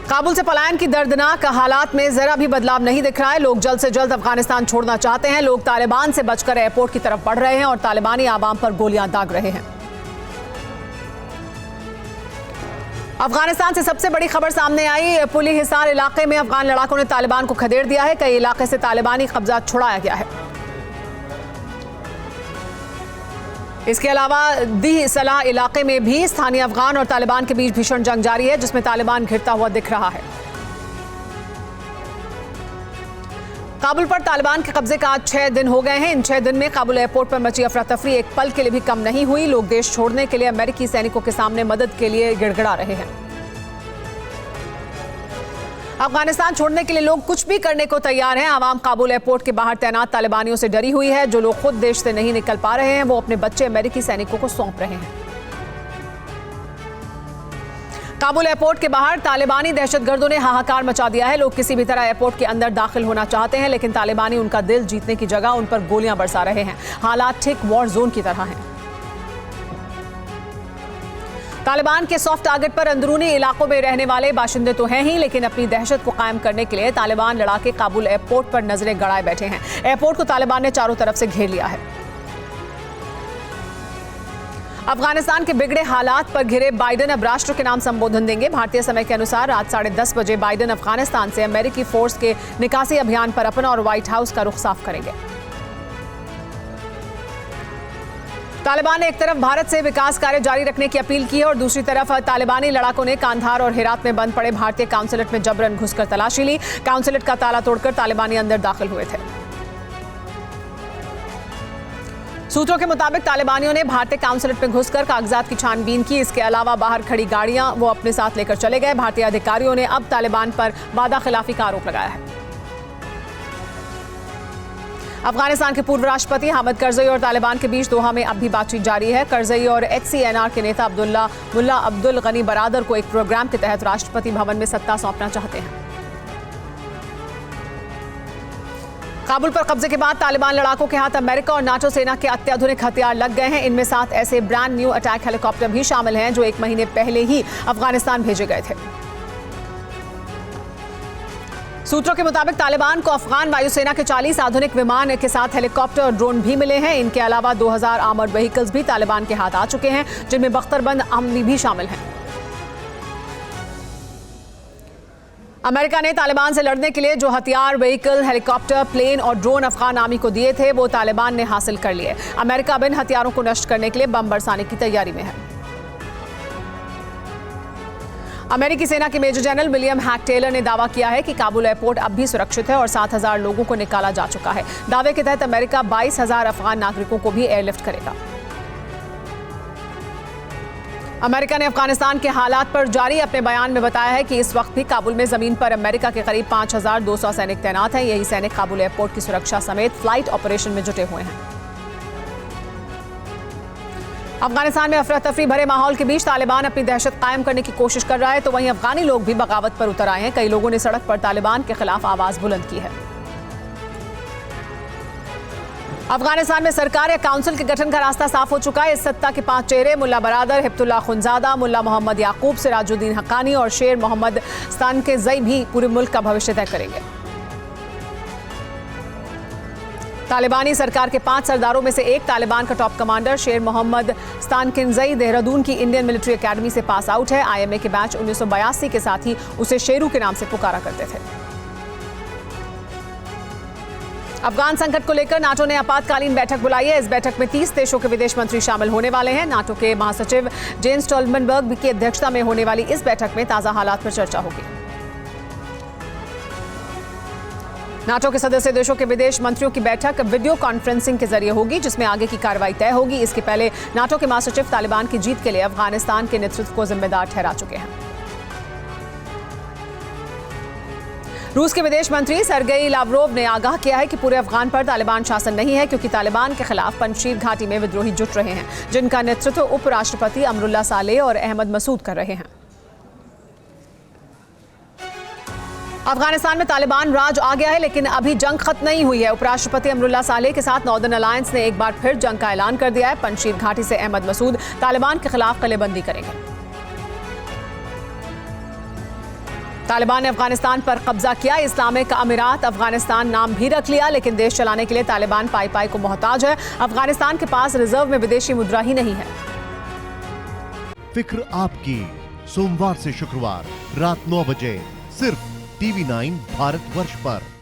काबुल से पलायन की दर्दनाक हालात में जरा भी बदलाव नहीं दिख रहा है। लोग जल्द से जल्द अफगानिस्तान छोड़ना चाहते हैं। लोग तालिबान से बचकर एयरपोर्ट की तरफ बढ़ रहे हैं और तालिबानी आवाम पर गोलियां दाग रहे हैं। अफगानिस्तान से सबसे बड़ी खबर सामने आई। पुली हिसार इलाके में अफगान लड़ाकों ने तालिबान को खदेड़ दिया है। कई इलाके से तालिबानी कब्जा छुड़ाया गया है। इसके अलावा दी सलाह इलाके में भी स्थानीय अफगान और तालिबान के बीच भीषण जंग जारी है, जिसमें तालिबान घिरता हुआ दिख रहा है। काबुल पर तालिबान के कब्जे का आज 6 दिन हो गए हैं। इन 6 दिन में काबुल एयरपोर्ट पर मची अफरा तफरी एक पल के लिए भी कम नहीं हुई। लोग देश छोड़ने के लिए अमेरिकी सैनिकों के सामने मदद के लिए गिड़गिड़ा रहे हैं। अफगानिस्तान छोड़ने के लिए लोग कुछ भी करने को तैयार हैं। आवाम काबुल एयरपोर्ट के बाहर तैनात तालिबानियों से डरी हुई है। जो लोग खुद देश से नहीं निकल पा रहे हैं वो अपने बच्चे अमेरिकी सैनिकों को सौंप रहे हैं। काबुल एयरपोर्ट के बाहर तालिबानी दहशतगर्दों ने हाहाकार मचा दिया है। लोग किसी भी तरह एयरपोर्ट के अंदर दाखिल होना चाहते हैं, लेकिन तालिबानी उनका दिल जीतने की जगह उन पर गोलियां बरसा रहे हैं। हालात ठीक वॉर जोन की तरह हैं। तालिबान के सॉफ्ट टारगेट पर अंदरूनी इलाकों में रहने वाले बाशिंदे तो हैं ही, लेकिन अपनी दहशत को कायम करने के लिए तालिबान लड़ाके काबुल एयरपोर्ट पर नजरें गड़ाए बैठे हैं। एयरपोर्ट को तालिबान ने चारों तरफ से घेर लिया है। अफगानिस्तान के बिगड़े हालात पर घिरे बाइडेन अब राष्ट्र के नाम संबोधन देंगे। भारतीय समय के अनुसार रात 10:30 बजे बाइडेन अफगानिस्तान से अमेरिकी फोर्स के निकासी अभियान पर अपना और व्हाइट हाउस का रुख साफ करेंगे। तालिबान ने एक तरफ भारत से विकास कार्य जारी रखने की अपील की है और दूसरी तरफ तालिबानी लड़ाकों ने कांधार और हेरात में बंद पड़े भारतीय काउंसलेट में जबरन घुसकर तलाशी ली। काउंसलेट का ताला तोड़कर तालिबानी अंदर दाखिल हुए थे। सूत्रों के मुताबिक तालिबानियों ने भारतीय काउंसलेट में घुसकर कागजात की छानबीन की। इसके अलावा बाहर खड़ी गाड़ियां वो अपने साथ लेकर चले गए। भारतीय अधिकारियों ने अब तालिबान पर वादा खिलाफी का आरोप लगाया है। अफगानिस्तान के पूर्व राष्ट्रपति हामिद करजई और तालिबान के बीच दोहा में अब भी बातचीत जारी है। करजई और HCNR के नेता मुल्ला अब्दुल गनी बरादर को एक प्रोग्राम के तहत राष्ट्रपति भवन में सत्ता सौंपना चाहते हैं। काबुल पर कब्जे के बाद तालिबान लड़ाकों के हाथ अमेरिका और नाटो सेना के अत्याधुनिक हथियार लग गए हैं। इनमें 7 ऐसे ब्रांड न्यू अटैक हेलीकॉप्टर भी शामिल हैं जो 1 महीने पहले ही अफगानिस्तान भेजे गए थे। सूत्रों के मुताबिक तालिबान को अफगान वायुसेना के 40 आधुनिक विमान के साथ हेलीकॉप्टर और ड्रोन भी मिले हैं। इनके अलावा 2000 आर्मर्ड व्हीकल्स भी तालिबान के हाथ आ चुके हैं, जिनमें बख्तरबंद हमवी भी शामिल हैं। अमेरिका ने तालिबान से लड़ने के लिए जो हथियार, व्हीकल, हेलीकॉप्टर, प्लेन और ड्रोन अफगान आर्मी को दिए थे वो तालिबान ने हासिल कर लिए। अमेरिका अब इन हथियारों को नष्ट करने के लिए बम बरसाने की तैयारी में है। अमेरिकी सेना के major general William Hank Taylor ने दावा किया है कि काबुल एयरपोर्ट अब भी सुरक्षित है और 7000 लोगों को निकाला जा चुका है। दावे के तहत अमेरिका 22000 अफगान नागरिकों को भी एयरलिफ्ट करेगा। अमेरिका ने अफगानिस्तान के हालात पर जारी अपने बयान में बताया है कि इस वक्त भी काबुल में जमीन पर अमेरिका के करीब 5200 सैनिक तैनात हैं। यही सैनिक काबुल एयरपोर्ट की सुरक्षा समेत फ्लाइट ऑपरेशन में जुटे हुए हैं। अफगानिस्तान में अफरा तफरी भरे माहौल के बीच तालिबान अपनी दहशत कायम करने की कोशिश कर रहा है, तो वहीं अफगानी लोग भी बगावत पर उतर आए हैं। कई लोगों ने सड़क पर तालिबान के खिलाफ आवाज बुलंद की है। अफगानिस्तान में सरकार या काउंसिल के गठन का रास्ता साफ हो चुका है। इस सत्ता के 5 चेहरे मुल्ला बरादर, हिब्तुल्लाह खुनजादा, मुल्ला मोहम्मद याकूब, सिराजुद्दीन हक्कानी और शेर मोहम्मद स्तानकिनज़ई भी पूरे मुल्क का भविष्य तय करेंगे। तालिबानी सरकार के 5 सरदारों में से एक तालिबान का टॉप कमांडर शेर मोहम्मद स्तानकिनज़ई देहरादून की इंडियन मिलिट्री एकेडमी से पास आउट है। IMA के बैच 1982 के साथ ही उसे शेरू के नाम से पुकारा करते थे। अफगान संकट को लेकर नाटो ने आपातकालीन बैठक बुलाई है। इस बैठक में 30 देशों के विदेश मंत्री शामिल होने वाले हैं। नाटो के महासचिव जेन्स स्टोल्टनबर्ग की अध्यक्षता में होने वाली इस बैठक में ताजा हालात पर चर्चा होगी। नाटो के सदस्य देशों के विदेश मंत्रियों की बैठक वीडियो कॉन्फ्रेंसिंग के जरिए होगी, जिसमें आगे की कार्रवाई तय होगी। इसके पहले नाटो के महासचिव तालिबान की जीत के लिए अफगानिस्तान के नेतृत्व को जिम्मेदार ठहरा चुके हैं। रूस के विदेश मंत्री सर्गेई लावरोव ने आगाह किया है कि पूरे अफगान पर तालिबान शासन नहीं है, क्योंकि तालिबान के खिलाफ पंजशीर घाटी में विद्रोही जुट रहे हैं, जिनका नेतृत्व उपराष्ट्रपति अमरुल्लाह सालेह और अहमद मसूद कर रहे हैं। अफगानिस्तान में तालिबान राज आ गया है, लेकिन अभी जंग खत्म नहीं हुई है। उपराष्ट्रपति अमरुल्लाह सालेह के साथ नॉर्दर्न अलायंस ने एक बार फिर जंग का ऐलान कर दिया है। पंजशीर घाटी से अहमद मसूद तालिबान के खिलाफ किलेबंदी करेंगे। तालिबान ने अफगानिस्तान पर कब्जा किया। इस्लामिक अमीरात अफगानिस्तान नाम भी रख लिया, लेकिन देश चलाने के लिए तालिबान पाई पाई को मोहताज है। अफगानिस्तान के पास रिजर्व में विदेशी मुद्रा ही नहीं है। फिक्र आपकी, सोमवार से शुक्रवार रात 9 बजे सिर्फ TV9 भारतवर्ष पर।